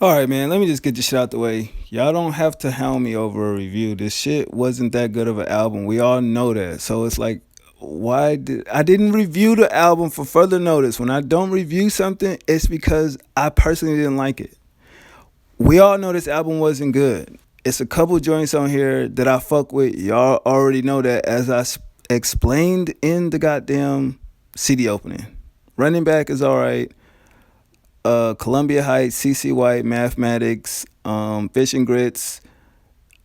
All right, man. Let me just get this shit out the way. Y'all don't have to hound me over a review. This shit wasn't that good of an album. We all know that. So it's like, why did I didn't review the album for further notice? When I don't review something, it's because I personally didn't like it. We all know this album wasn't good. It's a couple joints on here that I fuck with. Y'all already know that, as explained in the goddamn CD opening. Running Back is all right. Columbia Heights, CC White, Mathematics, Fish and Grits,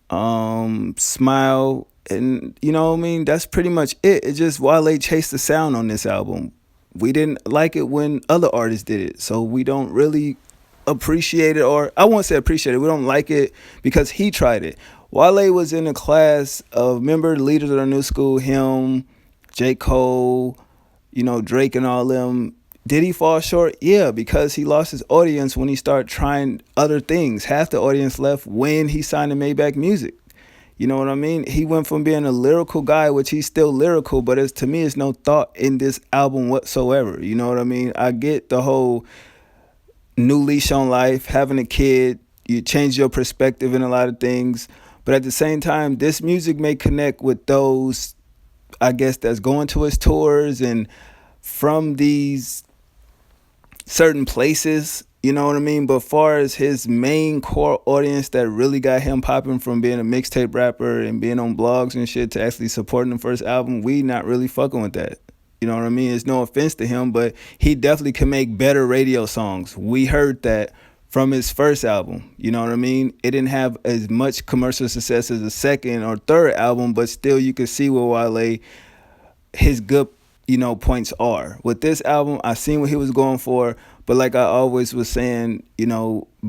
Smile, and you know what I mean? That's pretty much it. It's just Wale chased the sound on this album. We didn't like it when other artists did it, so we don't really appreciate it, or I won't say appreciate it. We don't like it because he tried it. Wale was in a class of member leaders of the new school, him, J. Cole, Drake and all them. Did he fall short? Yeah, because he lost his audience when he started trying other things. Half the audience left when he signed to Maybach Music. You know what I mean? He went from being a lyrical guy, which he's still lyrical, but to me, it's no thought in this album whatsoever. You know what I mean? I get the whole new leash on life, having a kid, you change your perspective in a lot of things. But at the same time, this music may connect with those, I guess, that's going to his tours and from these certain places, you know what I mean? But far as his main core audience that really got him popping from being a mixtape rapper and being on blogs and shit to actually supporting the first album, we not really fucking with that. You know what I mean? It's no offense to him, but he definitely can make better radio songs. We heard that from his first album. You know what I mean? It didn't have as much commercial success as the second or third album, but still you could see where Wale his good, points are. With this album, I seen what he was going for, but like I always was saying,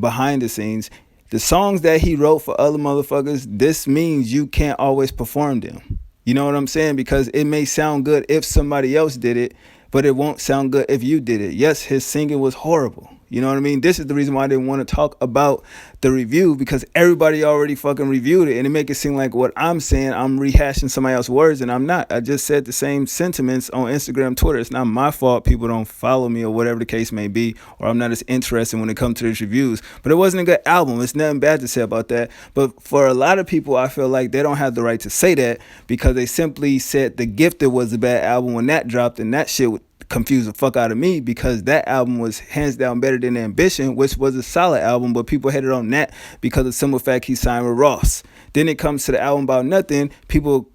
behind the scenes, the songs that he wrote for other motherfuckers, this means you can't always perform them. You know what I'm saying? Because it may sound good if somebody else did it, but it won't sound good if you did it. Yes, his singing was horrible. You know what I mean? This is the reason why I didn't want to talk about the review, because everybody already fucking reviewed it, and it make it seem like what I'm saying, I'm rehashing somebody else's words, and I'm not. I just said the same sentiments on Instagram, Twitter. It's not my fault people don't follow me or whatever the case may be, or I'm not as interested when it comes to these reviews. But it wasn't a good album. It's nothing bad to say about that. But for a lot of people, I feel like they don't have the right to say that because they simply said The Gifted was a bad album when that dropped, and that shit confused the fuck out of me because that album was hands down better than Ambition, which was a solid album, but people hated on that because of the simple fact he signed with Ross. Then it comes to the album About Nothing, people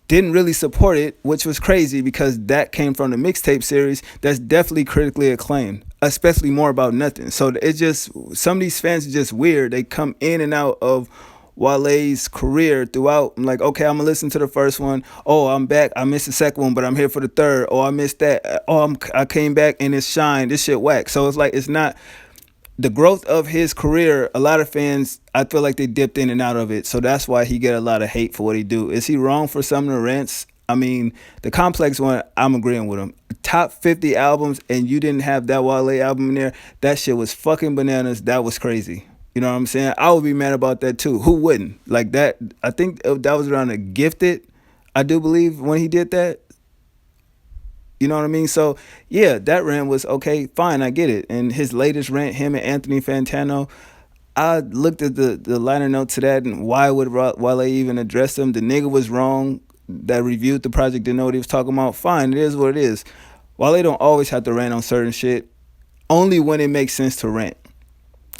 didn't really support it, which was crazy because that came from the mixtape series that's definitely critically acclaimed, especially More About Nothing. So it's just, some of these fans are just weird. They come in and out of Wale's career throughout. I'm like, okay, I'm gonna listen to the first one. Oh, I'm back. I missed the second one, but I'm here for the third. Oh, I missed that. Oh, I came back and it's shine. This shit whack. So it's like, it's not the growth of his career. A lot of fans, I feel like they dipped in and out of it. So that's why he get a lot of hate for what he do. Is he wrong for some of the rants? I mean, the Complex one, I'm agreeing with him. Top 50 albums and you didn't have that Wale album in there. That shit was fucking bananas. That was crazy. You know what I'm saying? I would be mad about that too. Who wouldn't? Like that, I think that was around the Gifted, I do believe, when he did that. You know what I mean? So, yeah, that rant was okay, fine, I get it. And his latest rant, him and Anthony Fantano, I looked at the liner note to that and why would Wale even address him? The nigga was wrong that reviewed the project, didn't know what he was talking about. Fine, it is what it is. Wale don't always have to rant on certain shit, only when it makes sense to rant.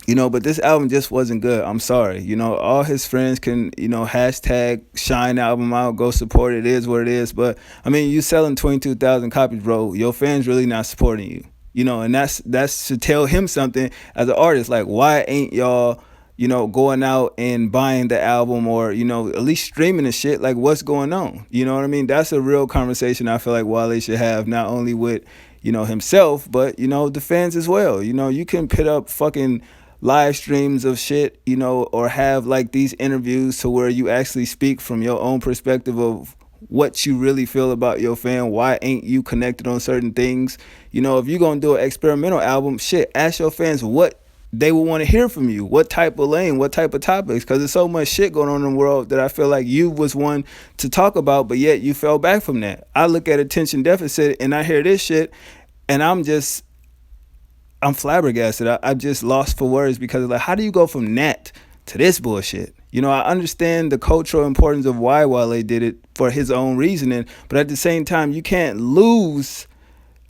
But this album just wasn't good. I'm sorry. All his friends can, hashtag shine album out, go support it. It is what it is. But I mean, you selling 22,000 copies, bro. Your fans really not supporting you. And that's to tell him something as an artist. Like, why ain't y'all, going out and buying the album or, at least streaming the shit? Like, what's going on? You know what I mean? That's a real conversation I feel like Wale should have, not only with, himself, but, the fans as well. You can put up fucking live streams of shit, or have like these interviews to where you actually speak from your own perspective of what you really feel about your fan. Why ain't you connected on certain things? If you're gonna do an experimental album, shit, ask your fans what they will want to hear from you, what type of lane, what type of topics, because there's so much shit going on in the world that I feel like you was one to talk about, but yet you fell back from that. I look at attention deficit and I hear this shit and I'm just I'm flabbergasted. I'm just lost for words because like, how do you go from that to this bullshit? You know, I understand the cultural importance of why Wale did it for his own reasoning, but at the same time, you can't lose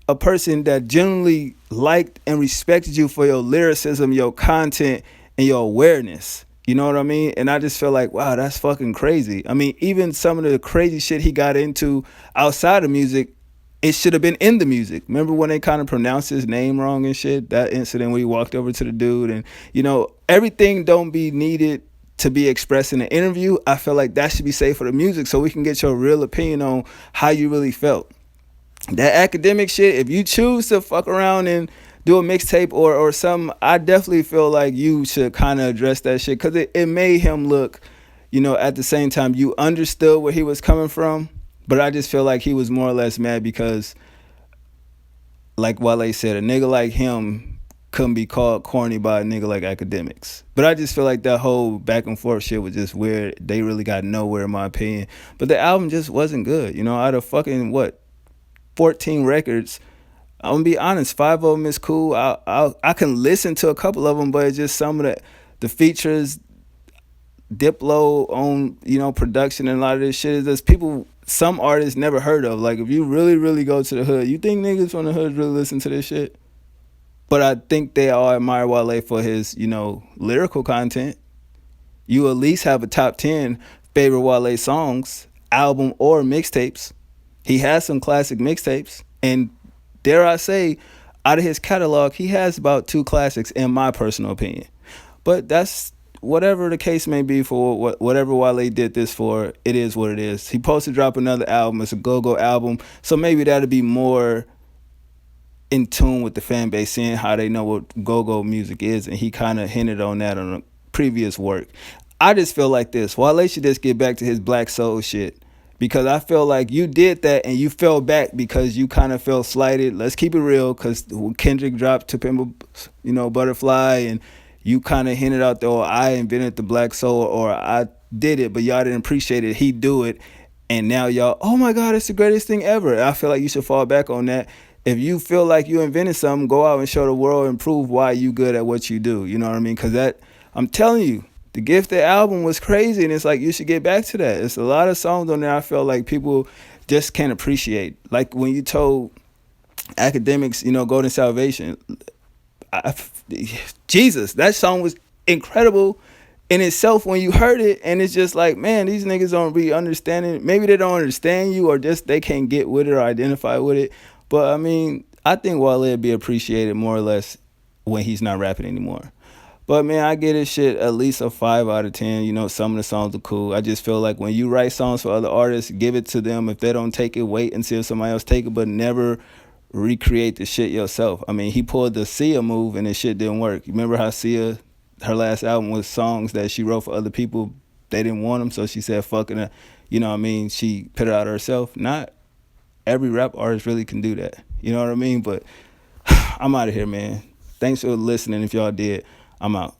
a person that genuinely liked and respected you for your lyricism, your content, and your awareness. You know what I mean? And I just feel like, wow, that's fucking crazy. I mean, even some of the crazy shit he got into outside of music, it should have been in the music. Remember when they kind of pronounced his name wrong and shit? That incident where he walked over to the dude and, you know, everything don't be needed to be expressed in an interview. I feel like that should be safe for the music so we can get your real opinion on how you really felt. That academic shit, if you choose to fuck around and do a mixtape or something, I definitely feel like you should kind of address that shit because it made him look, you know, at the same time you understood where he was coming from, but I just feel like he was more or less mad because, like Wale said, a nigga like him couldn't be called corny by a nigga like academics. But I just feel like that whole back and forth shit was just weird. They really got nowhere in my opinion. But the album just wasn't good. You know, out of fucking what, 14 records, I'm gonna be honest, 5 of them is cool. I can listen to a couple of them, but it's just some of the features, Diplo on, you know, production and a lot of this shit is just people, some artists never heard of. Like if you really go to the hood, you think niggas from the hood really listen to this shit? But I think they all admire Wale for his, you know, lyrical content. You at least have a top 10 favorite Wale songs, album or mixtapes. He has some classic mixtapes, and dare I say, out of his catalog, he has about 2 classics in my personal opinion. But that's whatever the case may be for whatever Wale did this for. It is what it is. He supposed to drop another album. It's a go-go album, so maybe that'll be more in tune with the fan base, seeing how they know what go-go music is, and he kind of hinted on that on a previous work. I just feel like this. Wale should just get back to his Black Soul shit because I feel like you did that and you fell back because you kind of felt slighted. Let's keep it real because Kendrick dropped To Pimp a, you know, Butterfly, and you kind of hinted out there, oh, I invented the Black Soul or I did it, but y'all didn't appreciate it. He do it. And now y'all, oh my God, it's the greatest thing ever. I feel like you should fall back on that. If you feel like you invented something, go out and show the world and prove why you good at what you do. You know what I mean? Because that, I'm telling you, the Gifted album was crazy, and it's like you should get back to that. It's a lot of songs on there I feel like people just can't appreciate. Like when you told Academics, you know, Golden Salvation, I, Jesus, that song was incredible in itself when you heard it, and it's just like, man, these niggas don't really understand it. Maybe they don't understand you, or just they can't get with it or identify with it. But I mean, I think Wale would be appreciated more or less when he's not rapping anymore. But man, I get this shit at least a 5 out of 10. You know, some of the songs are cool. I just feel like when you write songs for other artists, give it to them. If they don't take it, wait and see if somebody else take it, but never recreate the shit yourself. I mean, he pulled the Sia move and the shit didn't work. You remember how Sia, her last album was songs that she wrote for other people. They didn't want them, so she said, fucking it. You know what I mean? She put it out herself. Not every rap artist really can do that. You know what I mean? But I'm out of here, man. Thanks for listening. If y'all did, I'm out.